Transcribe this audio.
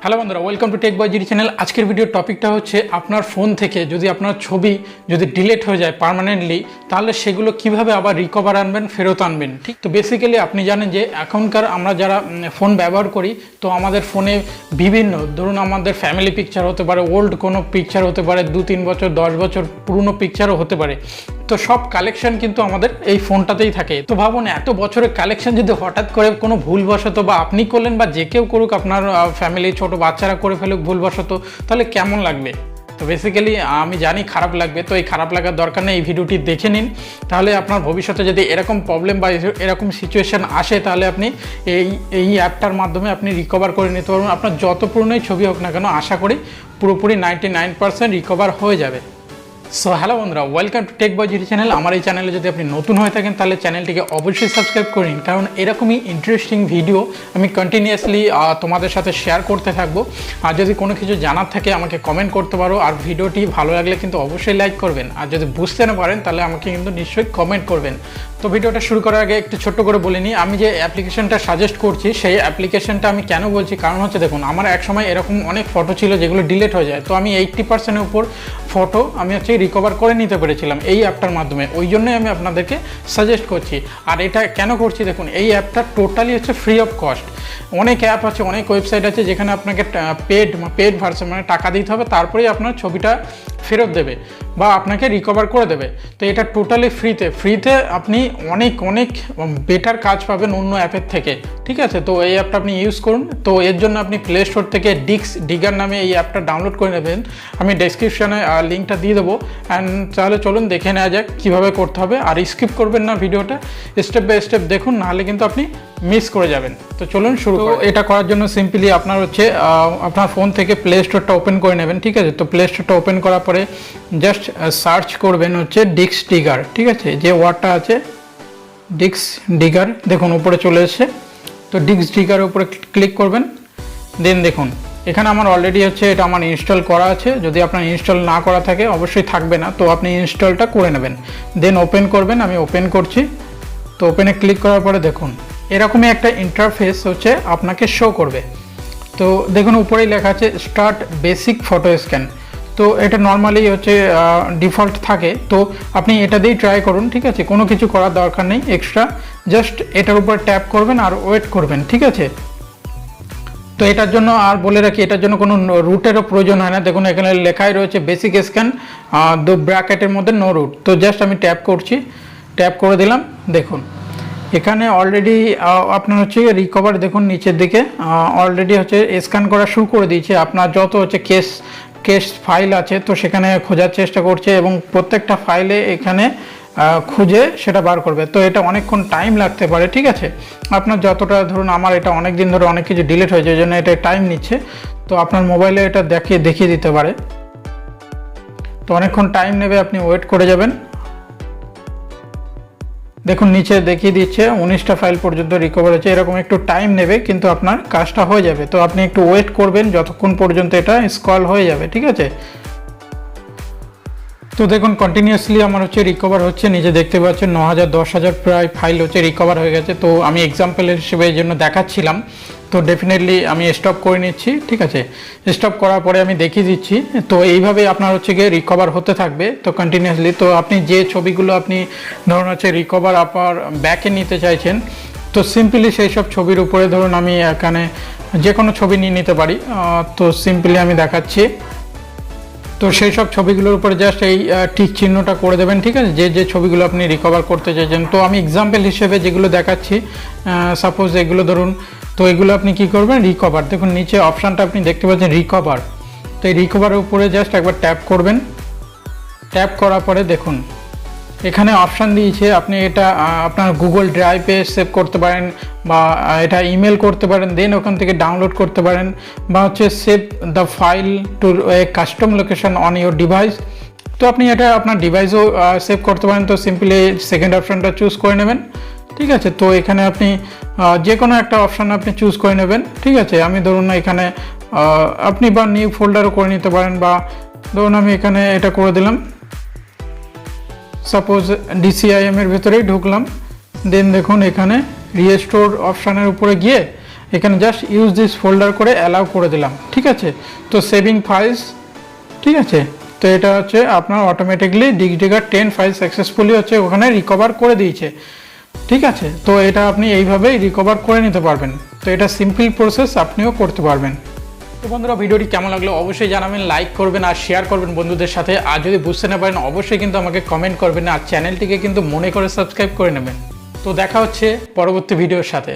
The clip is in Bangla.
হ্যালো বন্ধুরা, welcome to tech boy GD channel. আজকের ভিডিওর টপিকটা হচ্ছে আপনার ফোন থেকে যদি আপনার ছবি যদি ডিলিট হয়ে যায় পার্মানেন্টলি, তাহলে সেগুলো কিভাবে আবার রিকভার আনবেন, ফেরত আনবেন। ঠিক তো বেসিক্যালি আপনি জানেন যে এখনকার আমরা যারা ফোন ব্যবহার করি, তো আমাদের ফোনে বিভিন্ন ধরুন আমাদের ফ্যামিলি পিকচার হতে পারে, ওল্ড কোনো পিকচার হতে পারে, 2-3 বছর 10 বছর পুরনো পিকচারও হতে পারে। তো সব কালেকশন কিন্তু আমাদের এই ফোনটাতেই থাকে। তো ভাবুন, এত বছরের কালেকশন যদি হঠাৎ করে কোনো ভুলবশত বা আপনি করলেন বা যে কেউ করুক, আপনার ফ্যামিলি ছোট বাচ্চারা করে ফেলুক ভুলবশত, তাহলে কেমন লাগবে? তো বেসিক্যালি আমি জানি খারাপ লাগবে, তো এই খারাপ লাগার দরকার নেই, এই ভিডিওটি দেখে নিন। তাহলে আপনার ভবিষ্যতে যদি এরকম প্রবলেম বা এরকম সিচুয়েশান আসে, তাহলে আপনি এই অ্যাপটার মাধ্যমে আপনি রিকভার করে নিতে পারবেন। আপনার যত পুরনোই ছবি হোক না কেন, আশা করি পুরোপুরি 99% রিকভার হয়ে যাবে। সো হ্যালো বন্ধুরা, welcome to tech boy GD channel. আমার এই চ্যানেলে যদি আপনি নতুন হয়ে থাকেন, তাহলে চ্যানেলটিকে অবশ্যই সাবস্ক্রাইব করে নিন, কারণ এরকমই ইন্টারেস্টিং ভিডিও আমি কন্টিনিউয়াসলি তোমাদের সাথে শেয়ার করতে থাকবো। আর যদি কোনো কিছু জানার থাকে আমাকে কমেন্ট করতে পারো, আর ভিডিওটি ভালো লাগলে কিন্তু অবশ্যই লাইক করবেন, আর যদি বুঝতে না পারেন তাহলে আমাকে কিন্তু নিশ্চয়ই কমেন্ট করবেন। তো ভিডিওটা শুরু করার আগে একটু ছোট্ট করে বলে নিই, আমি যে অ্যাপ্লিকেশনটা সাজেস্ট করছি সেই অ্যাপ্লিকেশনটা আমি কেন বলছি, কারণ হচ্ছে দেখুন, আমার এক সময় এরকম অনেক ফটো ছিল যেগুলো ডিলিট হয়ে যায়, তো আমি 80%-এর উপর ফটো আমি রিকভার করে নিতে পেরেছিলাম এই অ্যাপটার মাধ্যমে। ওই জন্যই আমি আপনাদেরকে সাজেস্ট করছি। আর এটা কেন করছি দেখুন, এই অ্যাপটা টোটালি হচ্ছে ফ্রি অফ কস্ট। অনেক অ্যাপ আছে, অনেক ওয়েবসাইট আছে যেখানে আপনাকে পেড ভার্সন মানে টাকা দিতে হবে, তারপরেই আপনার ছবিটা ফেরত দেবে বা আপনাকে রিকভার করে দেবে। তো এটা টোটালি ফ্রিতে আপনি অনেক বেটার কাজ পাবেন অন্য অ্যাপের থেকে। ঠিক আছে, তো এই অ্যাপটা আপনি ইউজ করুন। তো এর জন্য আপনি প্লে স্টোর থেকে ডিগার নামে এই অ্যাপটা ডাউনলোড করে নেবেন। আমি ডেসক্রিপশানে লিঙ্কটা দিয়ে দেবো। অ্যান্ড তাহলে চলুন দেখে নেওয়া যাক কীভাবে করতে হবে। আর স্কিপ করবেন না ভিডিওটা, স্টেপ বাই স্টেপ দেখুন, নাহলে কিন্তু আপনি মিস করে যাবেন। তো চলুন শুরু। তো এটা করার জন্য সিম্পলি আপনার হচ্ছে আপনার ফোন থেকে প্লে স্টোরটা ওপেন করে নেবেন। ঠিক আছে, তো প্লে স্টোরটা ওপেন করার পরে জাস্ট সার্চ করবেন হচ্ছে ডিস্ক ডিগার। ঠিক আছে, যে ওয়ার্ডটা আছে ডিস্ক ডিগার, দেখুন উপরে চলে এসেছে। তো ডিস্ক ডিগারের উপরে ক্লিক করবেন। দেন দেখুন এখানে আমার অলরেডি হচ্ছে এটা আমার ইনস্টল করা আছে। যদি আপনার ইনস্টল না করা থাকে, অবশ্যই থাকবে না, তো আপনি ইনস্টলটা করে নেবেন। দেন ওপেন করবেন। আমি ওপেন করছি। তো ওপেনে ক্লিক করার পরে দেখুন এরকমই একটা ইন্টারফেস হচ্ছে আপনাকে শো করবে। তো দেখুন উপরেই লেখা আছে স্টার্ট বেসিক ফটো স্ক্যান। তো এটা নর্মালি হচ্ছে ডিফল্ট থাকে, তো আপনি এটা দিয়েই ট্রাই করুন। ঠিক আছে, কোনো কিছু করার দরকার নেই এক্সট্রা, জাস্ট এটার উপর ট্যাপ করবেন আর ওয়েট করবেন। ঠিক আছে, তো এটার জন্য আর বলে রাখি, এটার জন্য কোনো রুটেরও প্রয়োজন হয় না। দেখুন এখানে লেখাই রয়েছে বেসিক স্ক্যান, ব্র্যাকেটের মধ্যে নো রুট। তো জাস্ট আমি ট্যাপ করছি, ট্যাপ করে দিলাম। দেখুন এখানে অলরেডি আপনার হচ্ছে রিকভার, দেখুন নিচের দিকে অলরেডি হচ্ছে স্ক্যান করা শুরু করে দিয়েছে। আপনার যত হচ্ছে কেস ফাইল আছে, তো সেখানে খোঁজার চেষ্টা করছে এবং প্রত্যেকটা ফাইলে এখানে খুঁজে সেটা বার করবে। তো এটা অনেকক্ষণ টাইম লাগতে পারে। ঠিক আছে, আপনার যতটা ধরুন, আমার এটা অনেক দিন ধরে অনেক কিছু ডিলিট হয়েছে, ওই জন্য এটা টাইম নিচ্ছে। তো আপনার মোবাইলে এটা দেখিয়ে দিতে পারে, তো অনেকক্ষণ টাইম নেবে, আপনি ওয়েট করে যাবেন। দেখুন নিচে দেখিয়ে দিচ্ছে 19টা ফাইল পর্যন্ত রিকভার হচ্ছে। এরকম একটু টাইম নেবে, কিন্তু আপনার কাজটা হয়ে যাবে। তো আপনি একটু ওয়েট করবেন যতক্ষণ পর্যন্ত এটা স্ক্রল হয়ে যাবে। ঠিক আছে, তো দেখুন কন্টিনিউয়াসলি আমার হচ্ছে রিকভার হচ্ছে। নিচে দেখতে পাচ্ছেন 9000 10,000 প্রায় ফাইল হচ্ছে রিকভার হয়ে গেছে। তো আমি এক্সাম্পল হিসেবে এই জন্য দেখাচ্ছিলাম। তো ডেফিনেটলি আমি স্টপ করে নিচ্ছি। ঠিক আছে, স্টপ করার পরে আমি দেখিয়ে দিচ্ছি। তো এইভাবে আপনার হচ্ছে গিয়ে রিকভার হতে থাকবে তো কন্টিনিউয়াসলি। তো আপনি যে ছবিগুলো আপনি ধরুন হচ্ছে রিকভার আপনার ব্যাকে নিতে চাইছেন, তো সিম্পলি সেই সব ছবির উপরে ধরুন আমি এখানে যে কোনো ছবি নিয়ে নিতে পারি। তো সিম্পলি আমি দেখাচ্ছি। তো সেই সব ছবিগুলোর উপরে জাস্ট এই টিক চিহ্নটা করে দেবেন। ঠিক আছে, যে ছবিগুলো আপনি রিকভার করতে চাইছেন। তো আমি এক্সাম্পল হিসেবে যেগুলো দেখাচ্ছি, সাপোজ এগুলো ধরুন, তো এগুলো আপনি কি করবেন, রিকভার। দেখুন নিচে অপশানটা আপনি দেখতে পাচ্ছেন রিকভার। তো এই রিকভারের উপরে জাস্ট একবার ট্যাপ করবেন। ট্যাপ করার পরে দেখুন এখানে অপশান দিয়েছে, আপনি এটা আপনার গুগল ড্রাইভে সেভ করতে পারেন বা এটা ইমেল করতে পারেন, দেন ওখান থেকে ডাউনলোড করতে পারেন, বা হচ্ছে save the file to a custom location on your device. তো আপনি এটা আপনার ডিভাইসেও সেভ করতে পারেন। তো সিম্পলি সেকেন্ড অপশানটা চুজ করে নেবেন। ঠিক আছে, তো এখানে আপনি যে কোনো একটা অপশান আপনি চুজ করে নেবেন। ঠিক আছে, আমি ধরুন এখানে আপনি বা নিউ ফোল্ডারও করে নিতে পারেন, বা ধরুন আমি এখানে এটা করে দিলাম, সাপোজ DCIM এর ভেতরেই ঢুকলাম। দেন দেখুন এখানে রিস্টোর অপশানের উপরে গিয়ে এখানে জাস্ট ইউজ দিস ফোল্ডার করে অ্যালাউ করে দিলাম। ঠিক আছে, তো সেভিং ফাইলস, ঠিক আছে, তো এটা হচ্ছে আপনার অটোমেটিকলি ডিগডিগার 10 ফাইল সাকসেসফুলি হচ্ছে ওখানে রিকভার করে দিয়েছে। ঠিক আছে, তো এটা আপনি এইভাবেই রিকভার করে নিতে পারবেন। তো এটা সিম্পল প্রসেস, আপনিও করতে পারবেন। তো বন্ধুরা, ভিডিওটি কেমন লাগলো অবশ্যই জানাবেন, লাইক করবেন আর শেয়ার করবেন বন্ধুদের সাথে। আর যদি বুঝতে না পারেন অবশ্যই কিন্তু আমাকে কমেন্ট করবেন, আর চ্যানেলটিকে কিন্তু মনে করে সাবস্ক্রাইব করে নেবেন। তো দেখা হচ্ছে পরবর্তী ভিডিওর সাথে।